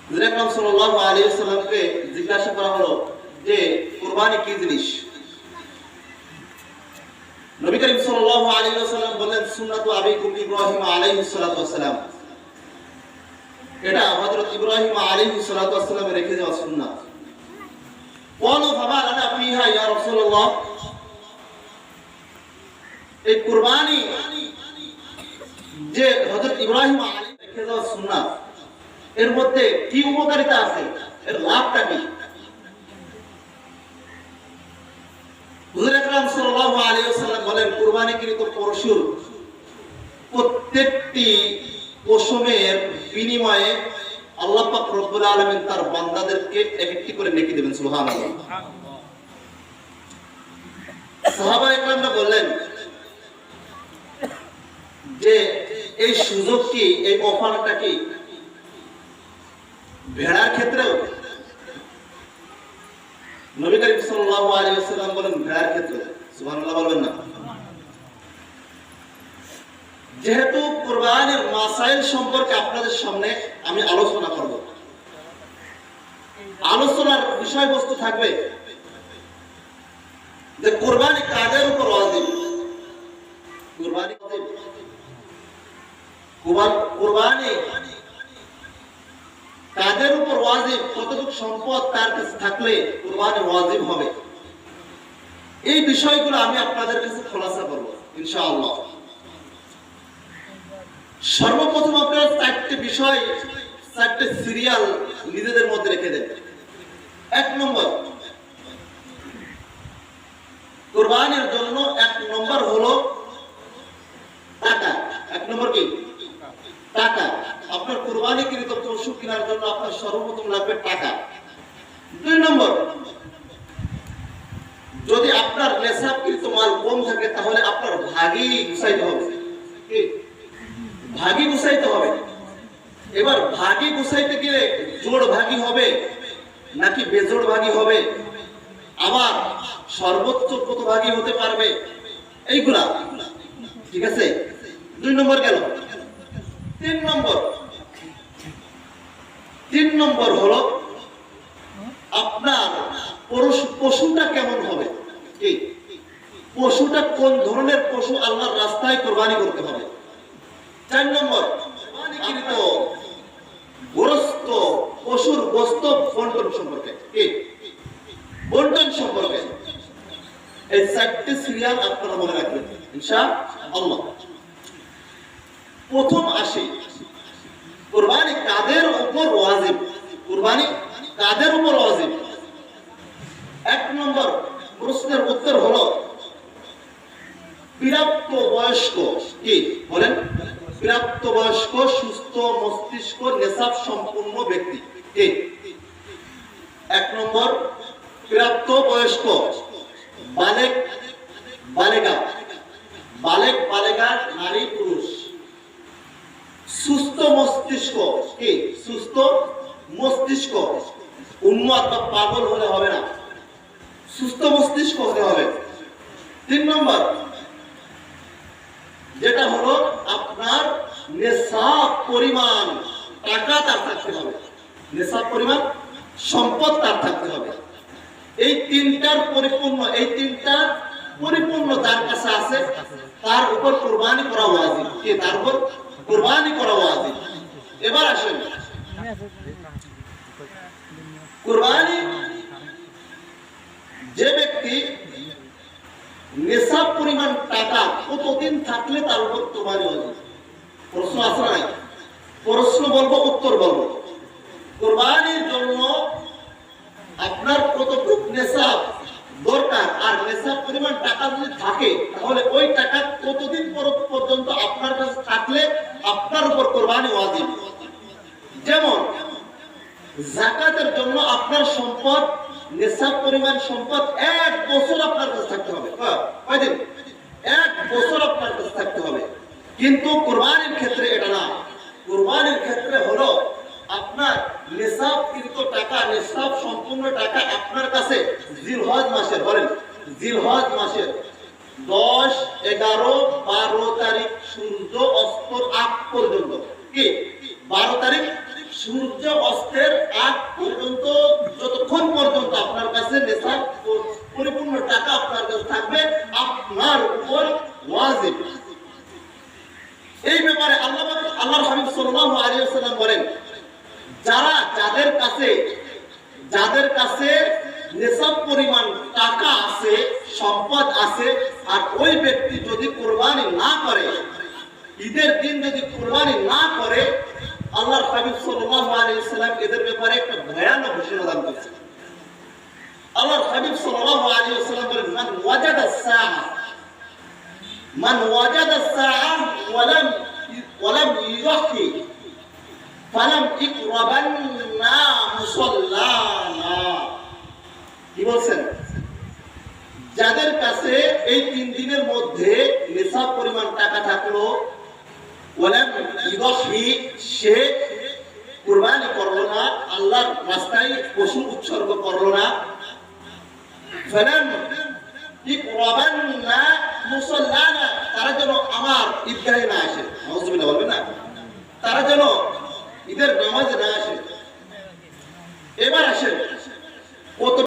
হুজুর আকরাম সাল্লাল্লাহু আলাইহি ওয়াসাল্লামকে জিজ্ঞাসা করা হলো যে কুরবানি কি জিনিস। নবী করিম সাল্লাল্লাহু আলাইহি ওয়াসাল্লাম বললেন, সুন্নাতু আবিকুম ইব্রাহিম আলাইহিস সালাতু ওয়াসসালাম। এটা হযরত ইব্রাহিম আলাইহিস সালাতু ওয়াসসালাম রেখে যাওয়া সুন্নাত। ক্বালু ফামা লানা ফিহা ইয়া রাসূলুল্লাহ, এই কুরবানি যে হযরত ইব্রাহিম আলাইহিস রেখে যাওয়া সুন্নাত, এর মধ্যে কি উপকারিতা আছে, এর লাভটা কি? হুজুর আকরাম সাল্লাল্লাহু আলাইহি ওয়াসাল্লাম বলেন, কুরবানিকৃত পশুর প্রত্যেকটি পশমের বিনিময়ে আল্লাহ পাক রব্বুল আলামিন তার বান্দাদেরকে একটি করে নেকি দেবেন। সুবহানাল্লাহ। সাহাবায়ে কেরামরা বললেন যে এই সুযোগ কি, এই অফারটা কি ভেড়ার ক্ষেত্রেও? নবী করিম সাল্লাল্লাহু আলাইহি ওয়াসাল্লাম বলেন, ভেড়ার ক্ষেত্রে। সুবহানাল্লাহ বলবেন না? যেহেতু কুরবানির মাসাইল সম্পর্কে আপনাদের সামনে আমি আলোচনা করব, আলোচনার বিষয়বস্তু থাকবে যে কুরবানি কাদের উপর ওয়াজিব, কুরবানি কাদের উপর ওয়াজিব, কতটুকু সম্পদ তার কাছে থাকলে কুরবানি ওয়াজিব হবে, এই বিষয়গুলো আমি আপনাদের কাছে খোলাসা করব ইনশাআল্লাহ। সর্বপ্রথম আপনারা চারটি বিষয়, চারটি সিরিয়াল নিজেদের মধ্যে রেখে দেন। এক নম্বর, কুরবানির জন্য এক নম্বর হলো টাকা। এক নম্বর কি? টাকা। আপনার কুরবানিকৃত পশু কেনার জন্য আপনার সর্বপ্রথম লাগবে টাকা। দুই নম্বর, যদি আপনার নেশাবকৃত মাল কম থাকে তাহলে আপনার ভাগই গুছাইতে হবে। কি? ভাগই গুছাইতে হবে। এবার ভাগই গুছাইতে গেলে জোড় ভাগই হবে নাকি বেজোড় ভাগই হবে, আবার সর্বোচ্চ কত ভাগই হতে পারবে, এইগুলা ঠিক আছে। দুই নম্বর গেল। তিন নম্বর হলো আপনার পশুটা কেমন হবে, কি পশুটা কোন ধরনের পশু আল্লাহর রাস্তায় কুরবানি করতে হবে। 4 নম্বর, কুরবানিকৃত গোশত, পশুর গোশত বন্টন সম্পর্কে, কি বন্টন সম্পর্কে। এই 4টি সিরিয়াল আপনারা মনে রাখবেন ইনশাআল্লাহ। প্রথম আসি, কুরবানি কাদের উপর ওয়াজিব, কুরবানি কাদের উপর ওয়াজিব। 1 নম্বর প্রশ্নের উত্তর হলো প্রাপ্ত বয়স্ক। কি বলেন? প্রাপ্ত বয়স্ক, সুস্থ মস্তিষ্ক, নেশাব সম্পূর্ণ ব্যক্তি। কি? 1 নম্বর প্রাপ্ত বয়স্ক, বালেগ বালেগা, বালেগ বালেগা নারী পুরুষ, সুস্থ মস্তিষ্ক। কি? সুস্থ মস্তিষ্ক, উন্মাদ বা পাগল হলে হবে না, সুস্থ মস্তিষ্ক হতে হবে। 3 নম্বর যেটা হলো আপনার নেশাব পরিমাণ টাকা তার থাকতে হবে, নেশাব পরিমাণ সম্পদ তার থাকতে হবে। এই তিনটার পরিপূর্ণ তার কাছে আছে, তার উপর কুরবানি করা ওয়াজিব। কি? তার উপর কুরবানি করা ওয়াজিব। এবার আসেন, কুরবানি যে ব্যক্তি নেশাব পরিমাণ টাকা কতদিন থাকলে তার উপর কুরবানি ওয়াজিব। প্রশ্ন আছে না? প্রশ্ন বলবো, উত্তর বলবো। কুরবানির জন্য আপনার কতটুকু নেশাব দরকার, আর নেশাব পরিমাণ টাকা যদি থাকে তাহলে ওই টাকা কতদিন পর্যন্ত আপনার কাছে থাকলে আপনার উপর কুরবানি ওয়াজিব। যেমন যাকাতের জন্য আপনার সম্পদ, নেশাব পরিমাণ সম্পদ 1 বছর আপনার কাছে থাকতে হবে। কয়দিন? 1 বছর আপনার কাছে থাকতে হবে। কিন্তু কুরবানির ক্ষেত্রে এটা না। কুরবানির ক্ষেত্রে হলো আপনার নেশাবকৃত টাকা, নেশাব সম্পূর্ণ টাকা আপনার কাছে জিলহজ মাসের, বলেন জিলহজ মাসের 10, 11, 12 তারিখ সূর্য অস্তর আগ পর্যন্ত। কি? 12 তারিখ সূর্য অস্তের আগ পর্যন্ত, যতক্ষণ পর্যন্ত আপনার কাছে নেশাব পরিপূর্ণ টাকা আপনার কাছে থাকবে, আপনার উপর ওয়াজিব। এই ব্যাপারে আল্লাহর হাবিব সাল্লাল্লাহু আলাইহি ওয়াসাল্লাম বলেন, যাদের কাছে নেশাব পরিমাণ টাকা আছে, সম্পদ আছে, আর ওই ব্যক্তি যদি কুরবানি না করে, ঈদের দিন যদি কুরবানি না করে, আল্লাহর হাবিব সাল্লাল্লাহু আলাইহি ওয়াসাল্লাম এদের ব্যাপারে একটা ভয়ানক ঘোষণা দান করেছেন। আল্লাহর হাবিব সাল্লাল্লাহু আলাইহি ওয়াসাল্লাম বলেন, মান ওয়াজাদা সাআ ওয়ালাম ইউহি ফালাম ইকরাবান্না মুসাল্লানা। কি বলছেন? যাদের কাছে এই 3 দিনের মধ্যে নিসাব পরিমাণ টাকা থাকলো, ওয়ালাম ইউহি, সে কুরবানি করলো না, আল্লাহর রাস্তায় পশু উৎসর্গ করলো না, ফালাম ইকরাবান্না মুসাল্লানা, তারা যেন আমার ঈদগাহে না আসে। নাউযুবিল্লাহ বলবেন না? তারা যেন ঈদের নামাজে না আসে। এবার আসেন, কত